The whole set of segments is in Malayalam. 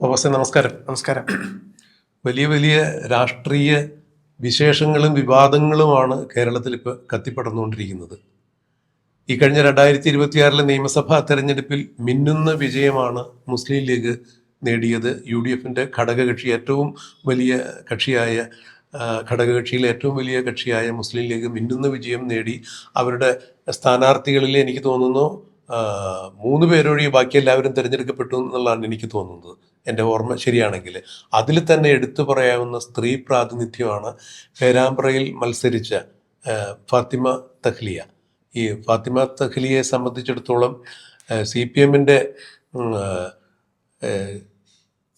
പ്രൊഫസർ നമസ്കാരം. നമസ്കാരം. വലിയ വലിയ രാഷ്ട്രീയ വിശേഷങ്ങളും വിവാദങ്ങളുമാണ് കേരളത്തിൽ ഇപ്പോൾ കത്തിപ്പടർന്നുകൊണ്ടിരിക്കുന്നത്. ഈ കഴിഞ്ഞ 2026 നിയമസഭാ തെരഞ്ഞെടുപ്പിൽ മിന്നുന്ന വിജയമാണ് മുസ്ലിം ലീഗ് നേടിയത്. UDFന്റെ ഘടകകക്ഷി, ഏറ്റവും വലിയ കക്ഷിയായ ഘടകകക്ഷിയിലെ ഏറ്റവും വലിയ കക്ഷിയായ മുസ്ലിം ലീഗ് മിന്നുന്ന വിജയം നേടി. അവരുടെ സ്ഥാനാർത്ഥികളിൽ എനിക്ക് തോന്നുന്നു 3 പേരൊഴികെ ബാക്കി എല്ലാവരും തിരഞ്ഞെടുക്കപ്പെട്ടു എന്നുള്ളതാണ് എനിക്ക് തോന്നുന്നത്, എൻ്റെ ഓർമ്മ ശരിയാണെങ്കിൽ. അതിൽ തന്നെ എടുത്തു പറയാവുന്ന സ്ത്രീ പ്രാതിനിധ്യമാണ് പേരാമ്പ്രയിൽ മത്സരിച്ച ഫാത്തിമ തഹ്ലിയ. ഈ ഫാത്തിമ തഹ്ലിയെ സംബന്ധിച്ചിടത്തോളം CPMന്റെ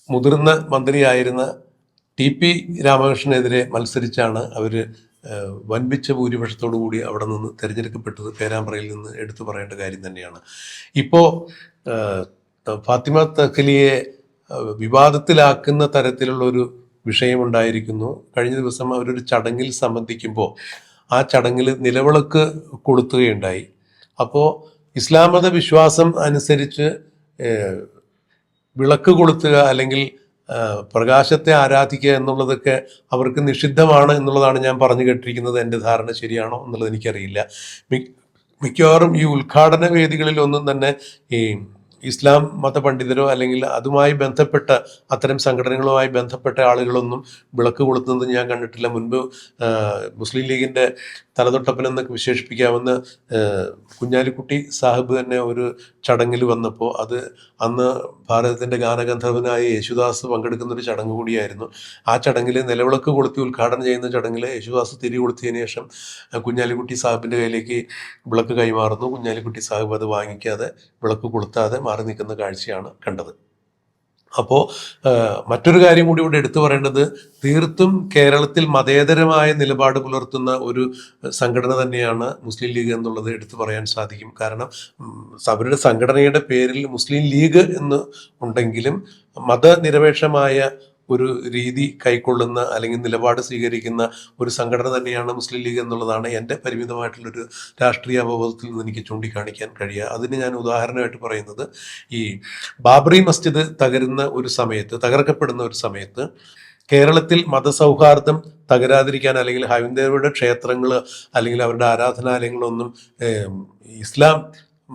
മുതിർന്ന മന്ത്രിയായിരുന്ന TP രാമകൃഷ്ണനെതിരെ മത്സരിച്ചാണ് അവർ വൻപിച്ച ഭൂരിപക്ഷത്തോടു കൂടി അവിടെ നിന്ന് തിരഞ്ഞെടുക്കപ്പെട്ടത്. പേരാമ്പ്രയിൽ നിന്ന് എടുത്തു പറയേണ്ട കാര്യം തന്നെയാണ്. ഇപ്പോൾ ഫാത്തിമ തഹ്ലിയെ വിവാദത്തിലാക്കുന്ന തരത്തിലുള്ളൊരു വിഷയമുണ്ടായിരിക്കുന്നു. കഴിഞ്ഞ ദിവസം അവരൊരു ചടങ്ങിൽ സംബന്ധിക്കുമ്പോൾ ആ ചടങ്ങിൽ നിലവിളക്ക് കൊളുത്തുകയുണ്ടായി. അപ്പോൾ ഇസ്ലാം മത വിശ്വാസം അനുസരിച്ച് വിളക്ക് കൊളുത്തുക അല്ലെങ്കിൽ പ്രകാശത്തെ ആരാധിക്കുക എന്നുള്ളതൊക്കെ അവർക്ക് നിഷിദ്ധമാണ് എന്നുള്ളതാണ് ഞാൻ പറഞ്ഞു കേട്ടിരിക്കുന്നത്. എൻ്റെ ധാരണ ശരിയാണോ എന്നുള്ളത് എനിക്കറിയില്ല. മിക്കവാറും ഈ ഉദ്ഘാടന വേദികളിൽ ഒന്നും തന്നെ ഈ ഇസ്ലാം മതപണ്ഡിതരോ അല്ലെങ്കിൽ അതുമായി ബന്ധപ്പെട്ട അത്തരം സംഘടനകളുമായി ബന്ധപ്പെട്ട ആളുകളൊന്നും വിളക്ക് കൊളുത്തുന്നത് ഞാൻ കണ്ടിട്ടില്ല. മുൻപ് മുസ്ലിം ലീഗിൻ്റെ തലതൊട്ടപ്പൻ എന്നൊക്കെ വിശേഷിപ്പിക്കാവുന്ന കുഞ്ഞാലിക്കുട്ടി സാഹിബ് തന്നെ ഒരു ചടങ്ങിൽ വന്നപ്പോൾ അത് അന്ന് ഭാരതത്തിൻ്റെ ഗാനഗന്ധർവനായ യേശുദാസ് പങ്കെടുക്കുന്ന ഒരു ചടങ്ങ് കൂടിയായിരുന്നു. ആ ചടങ്ങിൽ നിലവിളക്ക് കൊളുത്തി ഉദ്ഘാടനം ചെയ്യുന്ന ചടങ്ങിൽ യേശുദാസ് തിരി കൊളുത്തിയതിനു ശേഷം കുഞ്ഞാലിക്കുട്ടി സാഹിബിൻ്റെ കയ്യിലേക്ക് വിളക്ക് കൈമാറുന്നു. കുഞ്ഞാലിക്കുട്ടി സാഹിബ് അത് വാങ്ങിക്കാതെ വിളക്ക് കൊളുത്താതെ മാറി നിൽക്കുന്ന കാഴ്ചയാണ് കണ്ടത്. അപ്പോൾ മറ്റൊരു കാര്യം കൂടി ഇവിടെ എടുത്തു പറയേണ്ടത്, തീർത്തും കേരളത്തിൽ മതേതരമായ നിലപാട് പുലർത്തുന്ന ഒരു സംഘടന തന്നെയാണ് മുസ്ലിം ലീഗ് എന്നുള്ളത് എടുത്തു പറയാൻ സാധിക്കും. കാരണം അവരുടെ സംഘടനയുടെ പേരിൽ മുസ്ലിം ലീഗ് എന്ന് ഉണ്ടെങ്കിലും മതനിരപേക്ഷമായ ഒരു രീതി കൈക്കൊള്ളുന്ന അല്ലെങ്കിൽ നിലപാട് സ്വീകരിക്കുന്ന ഒരു സംഘടന തന്നെയാണ് മുസ്ലിം ലീഗ് എന്നുള്ളതാണ് എൻ്റെ പരിമിതമായിട്ടുള്ളൊരു രാഷ്ട്രീയ അവബോധത്തിൽ നിന്ന് എനിക്ക് ചൂണ്ടിക്കാണിക്കാൻ കഴിയുക. അതിന് ഞാൻ ഉദാഹരണമായിട്ട് പറയുന്നത്, ഈ ബാബറി മസ്ജിദ് തകർക്കപ്പെടുന്ന ഒരു സമയത്ത് കേരളത്തിൽ മതസൗഹാർദ്ദം തകരാതിരിക്കാൻ അല്ലെങ്കിൽ ഹൈന്ദവരുടെ ക്ഷേത്രങ്ങൾ അല്ലെങ്കിൽ അവരുടെ ആരാധനാലയങ്ങളൊന്നും ഇസ്ലാം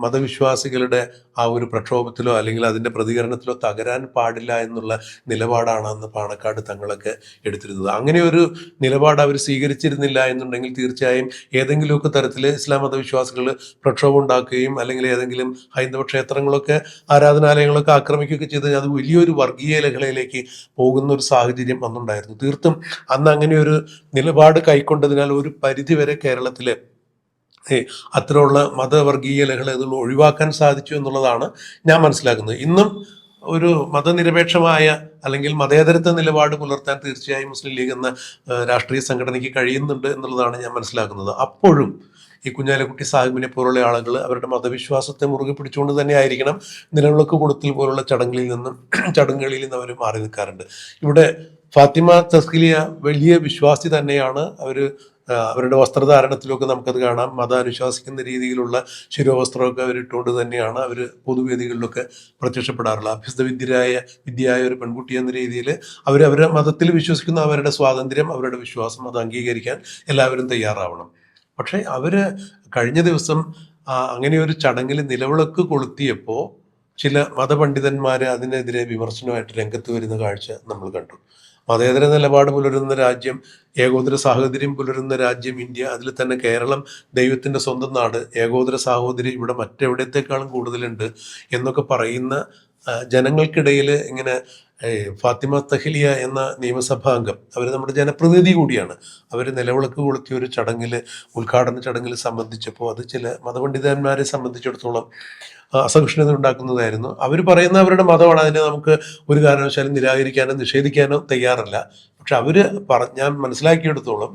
മതവിശ്വാസികളുടെ ആ ഒരു പ്രക്ഷോഭത്തിലോ അല്ലെങ്കിൽ അതിൻ്റെ പ്രതികരണത്തിലോ തകരാൻ പാടില്ല എന്നുള്ള നിലപാടാണ് അന്ന് പാണക്കാട് തങ്ങളൊക്കെ എടുത്തിരുന്നത്. അങ്ങനെ ഒരു നിലപാട് അവർ സ്വീകരിച്ചിരുന്നില്ല എന്നുണ്ടെങ്കിൽ തീർച്ചയായും ഏതെങ്കിലുമൊക്കെ തരത്തിൽ ഇസ്ലാം മതവിശ്വാസികൾ പ്രക്ഷോഭം ഉണ്ടാക്കുകയും അല്ലെങ്കിൽ ഏതെങ്കിലും ഹൈന്ദവ ക്ഷേത്രങ്ങളൊക്കെ ആരാധനാലയങ്ങളൊക്കെ ആക്രമിക്കുകയൊക്കെ ചെയ്ത് അത് വലിയൊരു വർഗീയ ലഹളയിലേക്ക് പോകുന്ന ഒരു സാഹചര്യം അന്നുണ്ടായിരുന്നു. തീർത്തും അന്ന് അങ്ങനെ ഒരു നിലപാട് കൈക്കൊണ്ടതിനാൽ ഒരു പരിധിവരെ കേരളത്തിൽ അത്തരമുള്ള മതവർഗീയ ലഹളകൾ ഒഴിവാക്കാൻ സാധിച്ചു എന്നുള്ളതാണ് ഞാൻ മനസ്സിലാക്കുന്നത്. ഇന്നും ഒരു മതനിരപേക്ഷമായ അല്ലെങ്കിൽ മതേതരത്വ നിലപാട് പുലർത്താൻ തീർച്ചയായും മുസ്ലിം ലീഗ് എന്ന രാഷ്ട്രീയ സംഘടനയ്ക്ക് കഴിയുന്നുണ്ട് എന്നുള്ളതാണ് ഞാൻ മനസ്സിലാക്കുന്നത്. അപ്പോഴും ഈ കുഞ്ഞാലിക്കുട്ടി സാഹിബിനെ പോലുള്ള ആളുകൾ അവരുടെ മതവിശ്വാസത്തെ മുറുകെ പിടിച്ചുകൊണ്ട് തന്നെ ആയിരിക്കണം നിലവിളക്ക് കൊടുത്തൽ പോലുള്ള ചടങ്ങുകളിൽ നിന്ന് അവർ മാറി നിൽക്കാറുണ്ട്. ഇവിടെ ഫാത്തിമ തഹ്ലിയ വലിയ വിശ്വാസി തന്നെയാണ്. അവരുടെ വസ്ത്രധാരണത്തിലൊക്കെ നമുക്കത് കാണാം. അനുശാസിക്കുന്ന രീതിയിലുള്ള ശിരോവസ്ത്രമൊക്കെ അവരിട്ടുകൊണ്ട് തന്നെയാണ് അവർ പൊതുവേദികളിലൊക്കെ പ്രത്യക്ഷപ്പെടാറുള്ളത്. വിദ്യയായ ഒരു പെൺകുട്ടി എന്ന രീതിയിൽ അവരുടെ മതത്തിൽ വിശ്വസിക്കുന്ന അവരുടെ സ്വാതന്ത്ര്യം, അവരുടെ വിശ്വാസം അത് അംഗീകരിക്കാൻ എല്ലാവരും തയ്യാറാവണം. പക്ഷേ കഴിഞ്ഞ ദിവസം അങ്ങനെ ഒരു ചടങ്ങിൽ നിലവിളക്ക് കൊളുത്തിയപ്പോൾ ചില മതപണ്ഡിതന്മാർ അതിനെതിരെ വിമർശനമായിട്ട് രംഗത്ത് വരുന്ന കാഴ്ച നമ്മൾ കണ്ടു. മതേതര നിലപാട് പുലരുന്ന രാജ്യം, ഏകോദര സാഹോദര്യം പുലരുന്ന രാജ്യം ഇന്ത്യ, അതിൽ തന്നെ കേരളം ദൈവത്തിൻ്റെ സ്വന്തം നാട്, ഏകോദര സാഹോദര്യം ഇവിടെ മറ്റെവിടത്തേക്കാളും കൂടുതലുണ്ട് എന്നൊക്കെ പറയുന്ന ജനങ്ങൾക്കിടയിൽ ഇങ്ങനെ ഫാത്തിമ തഹ്ലിയ എന്ന നിയമസഭാംഗം, അവർ നമ്മുടെ ജനപ്രതിനിധി കൂടിയാണ്, അവർ നിലവിളക്ക് കൊളുത്തിയ ഒരു ഉദ്ഘാടന ചടങ്ങിൽ സംബന്ധിച്ചപ്പോൾ അത് ചില മതപണ്ഡിതന്മാരെ സംബന്ധിച്ചിടത്തോളം അസഹിഷ്ണുത ഉണ്ടാക്കുന്നതായിരുന്നു. അവർ പറയുന്ന അവരുടെ മതമാണ്, അതിനെ നമുക്ക് ഒരു കാരണവശാലും നിരാകരിക്കാനോ നിഷേധിക്കാനോ തയ്യാറല്ല. പക്ഷെ ഞാൻ മനസ്സിലാക്കിയെടുത്തോളം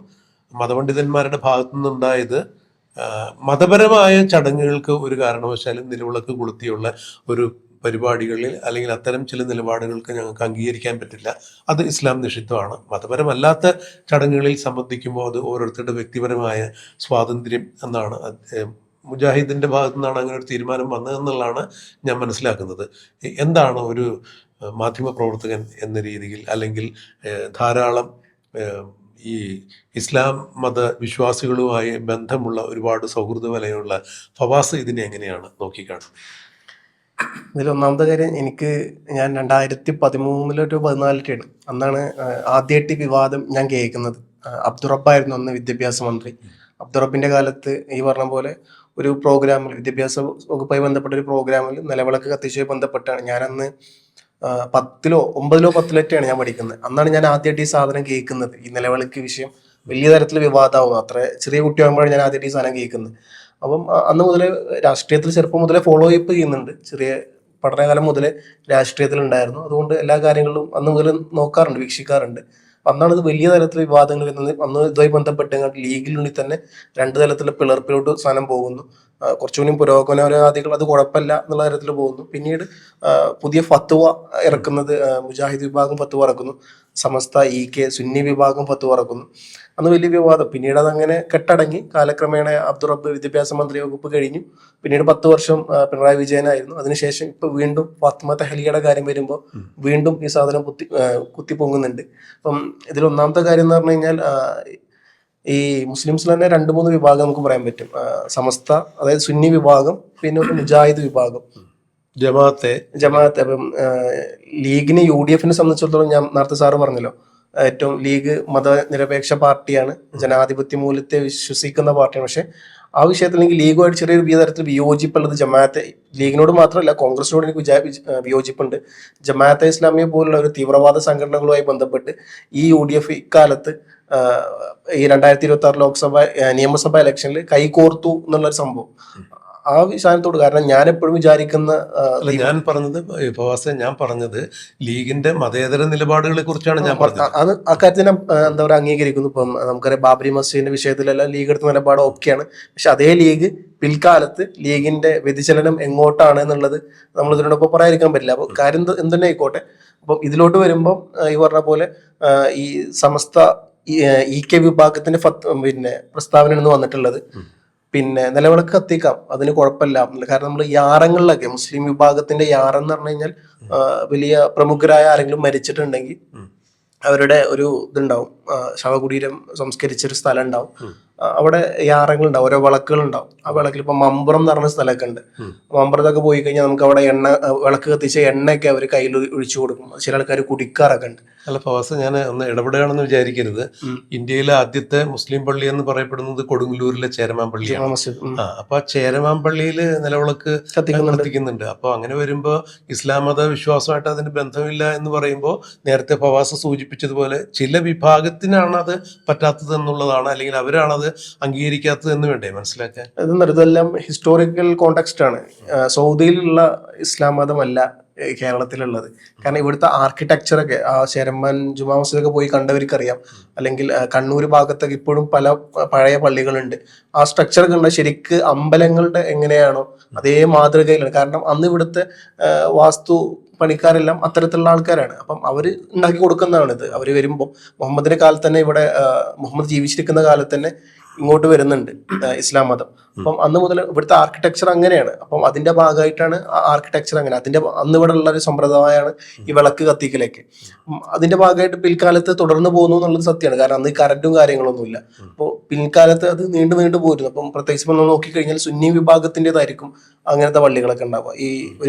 മതപണ്ഡിതന്മാരുടെ ഭാഗത്തു നിന്നുണ്ടായത് മതപരമായ ചടങ്ങുകൾക്ക് ഒരു കാരണവശാലും നിലവിളക്ക് കൊളുത്തിയുള്ള ഒരു പരിപാടികളിൽ അല്ലെങ്കിൽ അത്തരം ചില നിലപാടുകൾക്ക് ഞങ്ങൾക്ക് അംഗീകരിക്കാൻ പറ്റില്ല, അത് ഇസ്ലാം നിഷിദ്ധമാണ്. മതപരമല്ലാത്ത ചടങ്ങുകളിൽ സംബന്ധിക്കുമ്പോൾ അത് ഓരോരുത്തരുടെ വ്യക്തിപരമായ സ്വാതന്ത്ര്യം എന്നാണ് മുജാഹിദിൻ്റെ ഭാഗത്തു നിന്നാണ് അങ്ങനെ ഒരു തീരുമാനം വന്നതെന്നുള്ളതാണ് ഞാൻ മനസ്സിലാക്കുന്നത്. എന്താണ് ഒരു മാധ്യമപ്രവർത്തകൻ എന്ന രീതിയിൽ, അല്ലെങ്കിൽ ധാരാളം ഈ ഇസ്ലാം മത വിശ്വാസികളുമായി ബന്ധമുള്ള ഒരുപാട് സൗഹൃദ വലയമുള്ള ഫവാസ് ഇതിനെ എങ്ങനെയാണ് നോക്കിക്കാണുന്നത്? ഇതിലൊന്നാമത്തെ കാര്യം, ഞാൻ 2013 14 അന്നാണ് ആദ്യമായിട്ട് വിവാദം ഞാൻ കേൾക്കുന്നത്. അബ്ദുറബ്ബായിരുന്നു അന്ന് വിദ്യാഭ്യാസ മന്ത്രി. അബ്ദുറബിന്റെ കാലത്ത് ഈ പറഞ്ഞ പോലെ ഒരു പ്രോഗ്രാമിൽ, വിദ്യാഭ്യാസ വകുപ്പുമായി ബന്ധപ്പെട്ട ഒരു പ്രോഗ്രാമിൽ നിലവിളക്ക് കത്തിച്ചുമായി ബന്ധപ്പെട്ടാണ് ഞാനന്ന് 9 10 ഞാൻ പഠിക്കുന്നത്. അന്നാണ് ഞാൻ ആദ്യമായിട്ട് ഈ സാധനം കേൾക്കുന്നത്. ഈ നിലവിളക്ക് വിഷയം വലിയ തരത്തിൽ വിവാദമാവുന്നു. അത്ര ചെറിയ കുട്ടിയാകുമ്പോഴാണ് ഞാൻ ആദ്യമായിട്ട് ഈ സാധനം കേൾക്കുന്നത്. അപ്പം അന്ന് മുതലേ രാഷ്ട്രീയത്തിൽ ചെറുപ്പം മുതലേ ഫോളോ അപ്പ് ചെയ്യുന്നുണ്ട്. ചെറിയ പഠനകാലം മുതലേ രാഷ്ട്രീയത്തിൽ ഉണ്ടായിരുന്നു. അതുകൊണ്ട് എല്ലാ കാര്യങ്ങളും അന്ന് മുതൽ നോക്കാറുണ്ട്, വീക്ഷിക്കാറുണ്ട്. അന്നാണ് ഇത് വലിയ തരത്തിൽ വിവാദങ്ങൾ വരുന്നത്. അന്ന് ഇതുമായി ബന്ധപ്പെട്ട് ലീഗിനുള്ളിൽ തന്നെ 2 തലത്തിലുള്ള പിളർപ്പിലോട്ട് സാധനം പോകുന്നു. കുറച്ചുകൂടി പുരോഗമനവാദികൾ അത് കുഴപ്പമില്ല എന്നുള്ള തരത്തിൽ പോകുന്നു. പിന്നീട് പുതിയ ഫത്വ ഇറക്കുന്നത്, മുജാഹിദ് വിഭാഗം ഫത്വ ഇറക്കുന്നു, സമസ്ത EK സുന്നി വിഭാഗം ഫത്വ ഇറക്കുന്നു. അന്ന് വലിയ വിവാദം. പിന്നീട് അതങ്ങനെ കെട്ടടങ്ങി കാലക്രമേണ അബ്ദുറബ്ബ് വിദ്യാഭ്യാസ മന്ത്രി വകുപ്പ് കഴിഞ്ഞു. പിന്നീട് 10 വർഷം പിണറായി വിജയനായിരുന്നു. അതിനുശേഷം ഇപ്പൊ വീണ്ടും ഫാത്തിമ തെഹ്ലിയുടെ കാര്യം വരുമ്പോൾ വീണ്ടും ഈ സാധനം കുത്തി പൊങ്ങുന്നുണ്ട്. അപ്പം ഇതിൽ ഒന്നാമത്തെ കാര്യം എന്ന് പറഞ്ഞു കഴിഞ്ഞാൽ, ഈ മുസ്ലിംസിൽ തന്നെ 2-3 വിഭാഗം നമുക്ക് പറയാൻ പറ്റും. സമസ്ത, അതായത് സുന്നി വിഭാഗം, പിന്നെ ഒരു മുജാഹിദ് വിഭാഗം, ജമാഅത്തെ. അപ്പം ലീഗിന് UDF സംബന്ധിച്ചിടത്തോളം ഞാൻ നേരത്തെ സാറ് പറഞ്ഞല്ലോ, ഏറ്റവും ലീഗ് മതനിരപേക്ഷ പാർട്ടിയാണ്, ജനാധിപത്യ മൂല്യത്തെ വിശ്വസിക്കുന്ന പാർട്ടിയാണ്. പക്ഷെ ആ വിഷയത്തിൽ എനിക്ക് ലീഗുമായിട്ട് ചെറിയൊരു തരത്തിൽ വിയോജിപ്പുള്ളത് ജമാഅത്തെ, ലീഗിനോട് മാത്രമല്ല കോൺഗ്രസിനോട് എനിക്ക് വിയോജിപ്പുണ്ട്. ജമാഅത്തെ ഇസ്ലാമിയെ പോലുള്ള ഒരു തീവ്രവാദ സംഘടനകളുമായി ബന്ധപ്പെട്ട് ഈ UDF ഇക്കാലത്ത് ഈ 2026 നിയമസഭ ഇലക്ഷനിൽ കൈകോർത്തു എന്നുള്ളൊരു സംഭവം, ആ വിഷയത്തോട്. കാരണം ഞാൻ എപ്പോഴും വിചാരിക്കുന്ന, ഞാൻ പറഞ്ഞത് ലീഗിന്റെ മതേതര നിലപാടുകളെ കുറിച്ചാണ് ഞാൻ പറഞ്ഞത്. അത് അക്കാര്യത്തിൽ എന്താ പറയുക അംഗീകരിക്കുന്നു. ഇപ്പം നമുക്കറിയാം ബാബരി മസ്ജിദിന്റെ വിഷയത്തിലെല്ലാം ലീഗ് എടുത്ത നിലപാട് ഓക്കെയാണ്. പക്ഷെ അതേ ലീഗ് പിൽക്കാലത്ത് ലീഗിന്റെ വ്യതിചലനം എങ്ങോട്ടാണ് എന്നുള്ളത് നമ്മൾ ഇതിനോടൊപ്പം പറയാതിരിക്കാൻ പറ്റില്ല. അപ്പൊ കാര്യം എന്തുതന്നെ ആയിക്കോട്ടെ. അപ്പം ഇതിലോട്ട് വരുമ്പം ഈ പറഞ്ഞ പോലെ ഈ സമസ്ത EK വിഭാഗത്തിന്റെ പിന്നെ പ്രസ്താവനയാണ് വന്നിട്ടുള്ളത്. പിന്നെ നിലവിളക്ക് കത്തിക്കാം, അതിന് കുഴപ്പമില്ല. കാരണം നമ്മൾ യാറങ്ങളിലൊക്കെ മുസ്ലിം വിഭാഗത്തിന്റെ യാറം എന്ന് പറഞ്ഞു കഴിഞ്ഞാൽ വലിയ പ്രമുഖരായ ആരെങ്കിലും മരിച്ചിട്ടുണ്ടെങ്കിൽ അവരുടെ ഒരു ഇതുണ്ടാവും, ശവകുടീരം സംസ്കരിച്ചൊരു സ്ഥലം ഉണ്ടാവും. അവിടെ യാറങ്ങൾ ഉണ്ടാവും, ഓരോ വിളക്കുകൾ ഉണ്ടാവും. ആ വിളക്കിൽ ഇപ്പൊ മമ്പുറം എന്ന് പറഞ്ഞ സ്ഥലമൊക്കെ ഉണ്ട്. മമ്പുറത്തൊക്കെ പോയി കഴിഞ്ഞാൽ നമുക്ക് അവിടെ വിളക്ക് കത്തിച്ച എണ്ണയൊക്കെ അവർ കയ്യിൽ ഒഴിച്ചു കൊടുക്കും. ചില ആൾക്കാർ കുടിക്കാറൊക്കെ ഉണ്ട്. അല്ല ഫവാസ്, ഞാൻ ഒന്ന് ഇടപെടുകയാണെന്ന് വിചാരിക്കരുത്. ഇന്ത്യയിലെ ആദ്യത്തെ മുസ്ലിം പള്ളി എന്ന് പറയപ്പെടുന്നത് കൊടുങ്ങല്ലൂരിലെ ചേരമാൻ പള്ളിയാണ്. അപ്പൊ ആ ചേരമാൻ പള്ളിയിൽ നിലവിളക്ക് കത്തിക്കുന്നുണ്ട്. അപ്പൊ അങ്ങനെ വരുമ്പോ ഇസ്ലാം മത വിശ്വാസമായിട്ട് അതിന് ബന്ധമില്ല എന്ന് പറയുമ്പോൾ, നേരത്തെ ഫവാസ് സൂചിപ്പിച്ചതുപോലെ ചില വിഭാഗത്തിനാണ് അത് പറ്റാത്തത് എന്നുള്ളതാണ്, അല്ലെങ്കിൽ അവരാണത് അംഗീകരിക്കാത്തത് എന്ന് വേണ്ടേ മനസ്സിലാക്കാൻ? ഇതെല്ലാം ഹിസ്റ്റോറിക്കൽ കോണ്ടെക്സ്റ്റ് ആണ്. സൗദിയിലുള്ള ഇസ്ലാം മതമല്ല കേരളത്തിലുള്ളത്. കാരണം ഇവിടുത്തെ ആർക്കിടെക്ചറൊക്കെ ആ ചേരമാൻ ജുമാ മസ്ജിദൊക്കെ പോയി കണ്ടവർക്കറിയാം. അല്ലെങ്കിൽ കണ്ണൂർ ഭാഗത്തൊക്കെ ഇപ്പോഴും പല പഴയ പള്ളികളുണ്ട്. ആ സ്ട്രക്ചർ കണ്ട ശരിക്ക് അമ്പലങ്ങളുടെ എങ്ങനെയാണോ അതേ മാതൃകയിലാണ്. കാരണം അന്ന് ഇവിടുത്തെ വാസ്തു പണിക്കാരെല്ലാം അത്തരത്തിലുള്ള ആൾക്കാരാണ്. അപ്പം അവര് ഉണ്ടാക്കി കൊടുക്കുന്നതാണിത്. അവര് വരുമ്പോൾ മുഹമ്മദിന്റെ കാലത്ത് തന്നെ ഇവിടെ മുഹമ്മദ് ജീവിച്ചിരിക്കുന്ന കാലത്ത് തന്നെ ഇങ്ങോട്ട് വരുന്നുണ്ട് ഇസ്ലാം മതം. അപ്പം അന്ന് മുതൽ ഇവിടുത്തെ ആർക്കിടെക്ചർ അങ്ങനെയാണ്. അപ്പം അതിന്റെ ഭാഗമായിട്ടാണ് ആർക്കിടെക്ചർ അങ്ങനെ. അന്ന് ഇവിടെ ഉള്ള ഒരു സമ്പ്രദായമാണ് ഈ വിളക്ക് കത്തിക്കലേക്ക്. അതിന്റെ ഭാഗമായിട്ട് പിൽക്കാലത്ത് തുടർന്ന് പോകുന്നു എന്നുള്ളത് സത്യമാണ്. കാരണം അന്ന് കറന്റും കാര്യങ്ങളൊന്നുമില്ല. അപ്പോൾ പിൽക്കാലത്ത് അത് നീണ്ടു പോരുന്നു. അപ്പം പ്രത്യേകിച്ച് നമ്മൾ നോക്കിക്കഴിഞ്ഞാൽ സുന്നി വിഭാഗത്തിൻ്റെതായിരിക്കും അങ്ങനത്തെ പള്ളികളൊക്കെ ഉണ്ടാവുക. ഈ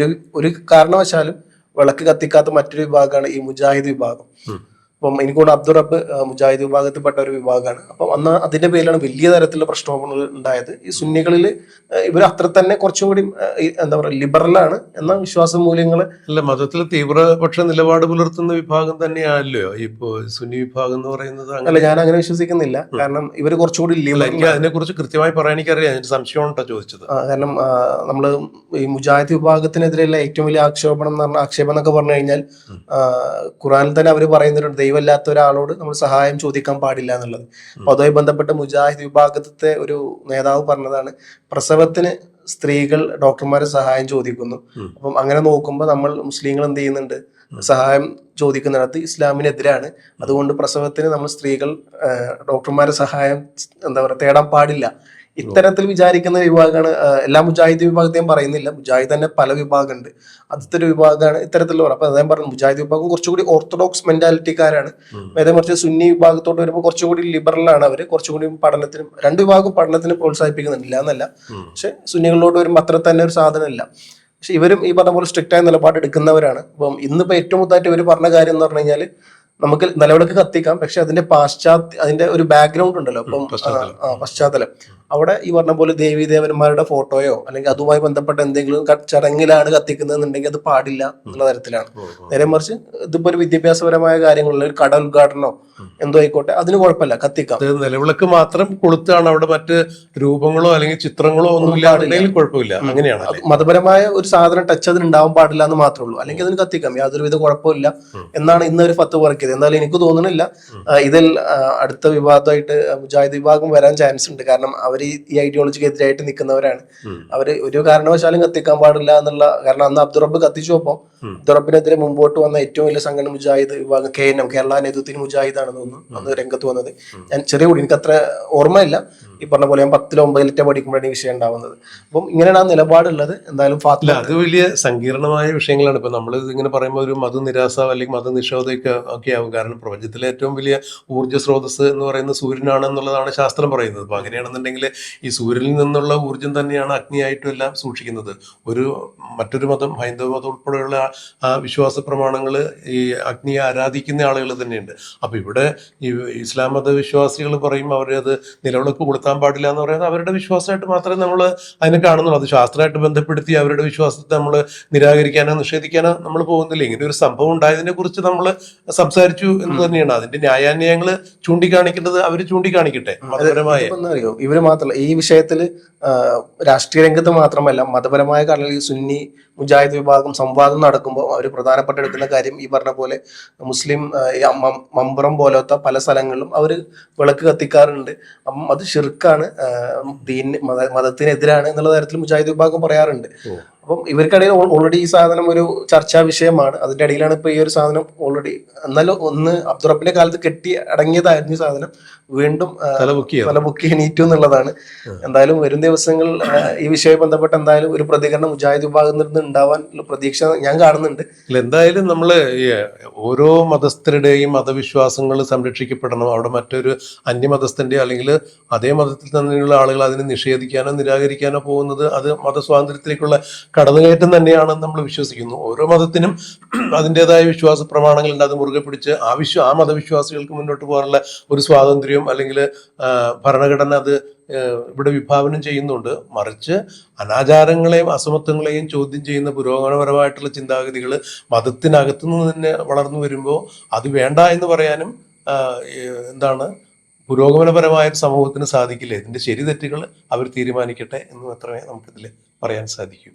ഒരു കാരണവശാലും വിളക്ക് കത്തിക്കാത്ത മറ്റൊരു വിഭാഗമാണ് ഈ മുജാഹിദ് വിഭാഗം. അപ്പം എനിക്കൊണ്ട് അബ്ദുറബ്ബ് മുജാഹിദ് വിഭാഗത്തിൽപ്പെട്ട ഒരു വിഭാഗമാണ്. അപ്പം അന്ന് അതിന്റെ പേരിലാണ് വലിയ തരത്തിലുള്ള പ്രശ്നങ്ങൾ ഉണ്ടായത്. ഈ സുന്നികളിൽ ഇവർ അത്ര തന്നെ കുറച്ചും കൂടി എന്താ പറയുക ലിബറലാണ് എന്ന വിശ്വാസ മൂല്യങ്ങൾ അല്ല, മതത്തിൽ തീവ്രപക്ഷ നിലപാട് പുലർത്തുന്ന വിഭാഗം തന്നെയാണല്ലോ ഇപ്പോ സുന്നി വിഭാഗം എന്ന് പറയുന്നത്. അല്ല, ഞാൻ അങ്ങനെ വിശ്വസിക്കുന്നില്ല. കാരണം ഇവർ കുറച്ചുകൂടി എനിക്ക് അതിനെ കുറിച്ച് കൃത്യമായി പറയാൻ എനിക്കറിയാം. അതിന് സംശയമാണ് ചോദിച്ചത്. കാരണം നമ്മൾ ഈ മുജാഹിദ് വിഭാഗത്തിനെതിരെയുള്ള ഏറ്റവും വലിയ ആക്ഷേപം എന്നൊക്കെ പറഞ്ഞു കഴിഞ്ഞാൽ, ഖുറാനിൽ തന്നെ അവർ പറയുന്നുണ്ട് ദൈവമില്ലാത്ത ഒരാളോട് നമ്മൾ സഹായം ചോദിക്കാൻ പാടില്ല എന്നുള്ളത്. അപ്പൊ അതുമായി ബന്ധപ്പെട്ട് മുജാഹിദ് വിഭാഗത്തെ ഒരു നേതാവ് പറഞ്ഞതാണ്, പ്രസവത്തിന് സ്ത്രീകൾ ഡോക്ടർമാരെ സഹായം ചോദിക്കുന്നു. അപ്പം അങ്ങനെ നോക്കുമ്പോൾ നമ്മൾ മുസ്ലിങ്ങൾ എന്ത് ചെയ്യുന്നുണ്ട്, സഹായം ചോദിക്കുന്നിടത്ത് ഇസ്ലാമിനെതിരാണ്. അതുകൊണ്ട് പ്രസവത്തിന് നമ്മൾ സ്ത്രീകൾ ഡോക്ടർമാരെ സഹായം എന്താ പറയുക തേടാൻ പാടില്ല ഇത്തരത്തിൽ വിചാരിക്കുന്ന ഒരു വിഭാഗമാണ്. എല്ലാ മുജാഹിദ് വിഭാഗത്തെയും പറയുന്നില്ല, മുജാഹിദ് തന്നെ പല വിഭാഗമുണ്ട്. അതിലത്തെ ഒരു വിഭാഗമാണ് ഇത്തരത്തിലുള്ള. അപ്പൊ അദ്ദേഹം പറഞ്ഞു മുജാഹിദ് വിഭാഗം കുറച്ചുകൂടി ഓർത്തഡോക്സ് മെന്റാലിറ്റിക്കാരാണ്. നേരെ മറിച്ച് സുന്നി വിഭാഗത്തോട്ട് വരുമ്പോൾ കുറച്ചുകൂടി ലിബറലാണ് അവർ. കുറച്ചുകൂടി പഠനത്തിനും രണ്ട് വിഭാഗം പഠനത്തിന് പ്രോത്സാഹിപ്പിക്കുന്നില്ല എന്നല്ല, പക്ഷെ സുന്നികളിലോട്ട് വരുമ്പോൾ അത്ര തന്നെ ഒരു സാധനമില്ല. പക്ഷെ ഇവരും ഈ പറഞ്ഞ പോലെ സ്ട്രിക്റ്റ് ആയ നിലപാട് എടുക്കുന്നവരാണ്. അപ്പം ഇന്നിപ്പോ ഏറ്റവും കൂടുതലായിട്ട് ഇവർ പറഞ്ഞ കാര്യം എന്ന് പറഞ്ഞു കഴിഞ്ഞാൽ നമുക്ക് നിലവിളക്ക് കത്തിക്കാം, പക്ഷെ അതിന്റെ ഒരു ബാക്ക്ഗ്രൗണ്ട് ഉണ്ടല്ലോ, അപ്പം പശ്ചാത്തലം അവിടെ ഈ പറഞ്ഞ പോലെ ദേവീദേവന്മാരുടെ ഫോട്ടോയോ അല്ലെങ്കിൽ അതുമായി ബന്ധപ്പെട്ട എന്തെങ്കിലും ചടങ്ങിലാണ് കത്തിക്കുന്നതെന്നുണ്ടെങ്കിൽ അത് പാടില്ല എന്നുള്ള തരത്തിലാണ്. നേരെ മറിച്ച് ഇതിപ്പോ ഒരു വിദ്യാഭ്യാസപരമായ കാര്യങ്ങളിൽ ഒരു കട ഉദ്ഘാടനോ എന്തോ ആയിക്കോട്ടെ അതിന് കുഴപ്പമില്ല, കത്തിക്കാം. നിലവിളക്ക് മാത്രം കൊളുത്താണ്, അവിടെ മറ്റ് രൂപങ്ങളോ അല്ലെങ്കിൽ ചിത്രങ്ങളോ ഒന്നും ഇല്ലാന്നുണ്ടെങ്കിൽ കുഴപ്പമില്ല. അങ്ങനെയാണ് മതപരമായ ഒരു സാധനം ടച്ച് അതിന് ഉണ്ടാവാൻ പാടില്ല എന്ന് മാത്രമേ ഉള്ളൂ, അല്ലെങ്കിൽ അതിന് കത്തിക്കാം, യാതൊരുവിധ കുഴപ്പമില്ല എന്നാണ് ഇന്ന് ഒരു ഫത്ത് പറക്കിയത്. എന്നാലും എനിക്ക് തോന്നുന്നില്ല ഇതിൽ അടുത്ത വിവാദമായിട്ട് മുജാഹിദ് വിഭാഗം വരാൻ ചാൻസ് ഉണ്ട്. കാരണം അവർ ഈ ഐഡിയോളജിക്ക് എതിരായിട്ട് നിൽക്കുന്നവരാണ്. അവര് ഒരു കാരണവശാലും കത്തിക്കാൻ പാടില്ല എന്നുള്ള, കാരണം അന്ന് അബ്ദുറബ്ബ് കത്തിച്ചപ്പോൾ അബ്ദുറബ്ബിനെതിരെ മുമ്പോട്ട് വന്ന ഏറ്റവും വലിയ സംഘടന മുജാഹിദ് വിഭാഗം KNM, കേരള നേതൃത്വത്തിന് മുജാഹിദാണെന്ന് തോന്നുന്നു അന്ന് രംഗത്ത് വന്നത്. ഞാൻ ചെറിയ കൂടി എനിക്ക് അത്ര ഓർമ്മയില്ല, ഈ പറഞ്ഞ പോലെ ഞാൻ 10-ലോ 9-ലോ പഠിക്കുമ്പോഴാണ് ഈ വിഷയം ഉണ്ടാവുന്നത്. അപ്പം ഇങ്ങനെയാണ് ആ നിലപാടുള്ളത്. എന്തായാലും അത് വലിയ സങ്കീർണമായ വിഷയങ്ങളാണ്. ഇപ്പൊ നമ്മൾ ഇങ്ങനെ പറയുമ്പോൾ ഒരു മതനിരാസ അല്ലെങ്കിൽ മതനിഷേധമൊക്കെ ഒക്കെ ആവും. കാരണം പ്രപഞ്ചത്തിലെ ഏറ്റവും വലിയ ഊർജ്ജ സ്രോതസ് എന്ന് പറയുന്നത് സൂര്യനാണ് എന്നുള്ളതാണ് ശാസ്ത്രം പറയുന്നത്. അപ്പൊ അങ്ങനെയാണെന്നുണ്ടെങ്കിൽ ഈ സൂര്യനിൽ നിന്നുള്ള ഊർജ്ജം തന്നെയാണ് അഗ്നിയായിട്ടും എല്ലാം സൂക്ഷിക്കുന്നത്. മറ്റൊരു മതം, ഹൈന്ദവ മതം ഉൾപ്പെടെയുള്ള ആ വിശ്വാസ പ്രമാണങ്ങൾ ഈ അഗ്നിയെ ആരാധിക്കുന്ന ആളുകൾ തന്നെയുണ്ട്. അപ്പൊ ഇവിടെ ഈ ഇസ്ലാം മത വിശ്വാസികൾ പറയും അവരത് നിലവിളക്ക് കൊളുത്താൻ പാടില്ല എന്ന് പറയുന്നത് അവരുടെ വിശ്വാസമായിട്ട് മാത്രമേ നമ്മൾ അതിനെ കാണുന്നുള്ളൂ. അത് ശാസ്ത്രമായിട്ട് ബന്ധപ്പെടുത്തി അവരുടെ വിശ്വാസത്തെ നമ്മൾ നിരാകരിക്കാനോ നിഷേധിക്കാനോ നമ്മൾ പോകുന്നില്ല. ഇങ്ങനെ ഒരു സംഭവം ഉണ്ടായതിനെ കുറിച്ച് നമ്മൾ സംസാരിച്ചു എന്ന് തന്നെയാണ്. അതിന്റെ ന്യായാന്യായങ്ങൾ ചൂണ്ടിക്കാണിക്കേണ്ടത് അവർ ചൂണ്ടിക്കാണിക്കട്ടെ. മതപരമായ അറിയോ ഇവര് മാത്രമല്ല ഈ വിഷയത്തിൽ രാഷ്ട്രീയ രംഗത്ത് മാത്രമല്ല മതപരമായ കാരണം ഈ സുന്നി മുജാഹിദ് വിഭാഗം സംവാദം നടക്കുമ്പോൾ അവർ പ്രധാനപ്പെട്ട എടുക്കുന്ന കാര്യം ഈ പറഞ്ഞ പോലെ മുസ്ലിം മമ്പുറം പോലത്തെ പല സ്ഥലങ്ങളിലും അവർ വിളക്ക് കത്തിക്കാറുണ്ട്. അപ്പം അത് ഷിർക്കാണ്, മതത്തിനെതിരാണ് എന്നുള്ള തരത്തിൽ മുജാഹിദ് വിഭാഗം പറയാറുണ്ട്. അപ്പം ഇവർക്കിടയിൽ ഓൾറെഡി ഈ സാധനം ഒരു ചർച്ചാ വിഷയമാണ്. അതിന്റെ ഇടയിലാണ് ഇപ്പൊ ഈ ഒരു സാധനം ഓൾറെഡി, എന്നാലും ഒന്ന് അബ്ദുറബ്ബിന്റെ കാലത്ത് കെട്ടി അടങ്ങിയതായിരുന്നു ഈ സാധനം, വീണ്ടും തലപൊക്കി എണീറ്റു എന്നുള്ളതാണ്. എന്തായാലും വരും ദിവസങ്ങൾ ഈ വിഷയവുമായി ബന്ധപ്പെട്ട് എന്തായാലും ഒരു പ്രതികരണം മുജാഹിദ് വിഭാഗത്തിൽ നിന്ന് ഉണ്ടാവാൻ പ്രതീക്ഷ ഞാൻ കാണുന്നുണ്ട്. എന്തായാലും നമ്മള് ഓരോ മതസ്ഥരുടെയും മതവിശ്വാസങ്ങൾ സംരക്ഷിക്കപ്പെടണം. അവിടെ മറ്റൊരു അന്യമതസ്ഥന്റെ അല്ലെങ്കിൽ അതേ മതത്തിൽ തന്നെയുള്ള ആളുകൾ അതിനെ നിഷേധിക്കാനോ നിരാകരിക്കാനോ പോകുന്നത് അത് മതസ്വാതന്ത്ര്യത്തിലേക്കുള്ള കടന്നുകയറ്റം തന്നെയാണെന്ന് നമ്മൾ വിശ്വസിക്കുന്നു. ഓരോ മതത്തിനും അതിൻ്റെതായ വിശ്വാസ പ്രമാണങ്ങളുണ്ട്. അത് മുറുകെ പിടിച്ച് ആ മതവിശ്വാസികൾക്ക് മുന്നോട്ട് പോകാനുള്ള ഒരു സ്വാതന്ത്ര്യം അല്ലെങ്കിൽ ഭരണഘടന അത് ഇവിടെ വിഭാവനം ചെയ്യുന്നുണ്ട്. മറിച്ച് അനാചാരങ്ങളെയും അസമത്വങ്ങളെയും ചോദ്യം ചെയ്യുന്ന പുരോഗമനപരമായിട്ടുള്ള ചിന്താഗതികൾ മതത്തിനകത്തുനിന്ന് തന്നെ വളർന്നു വരുമ്പോൾ അത് വേണ്ട എന്ന് പറയാനും പുരോഗമനപരമായ സമൂഹത്തിന് സാധിക്കില്ല. ഇതിന്റെ ശരി തെറ്റുകൾ അവർ തീരുമാനിക്കട്ടെ എന്ന് മാത്രമേ നമുക്കിതിൽ പറയാൻ സാധിക്കൂ.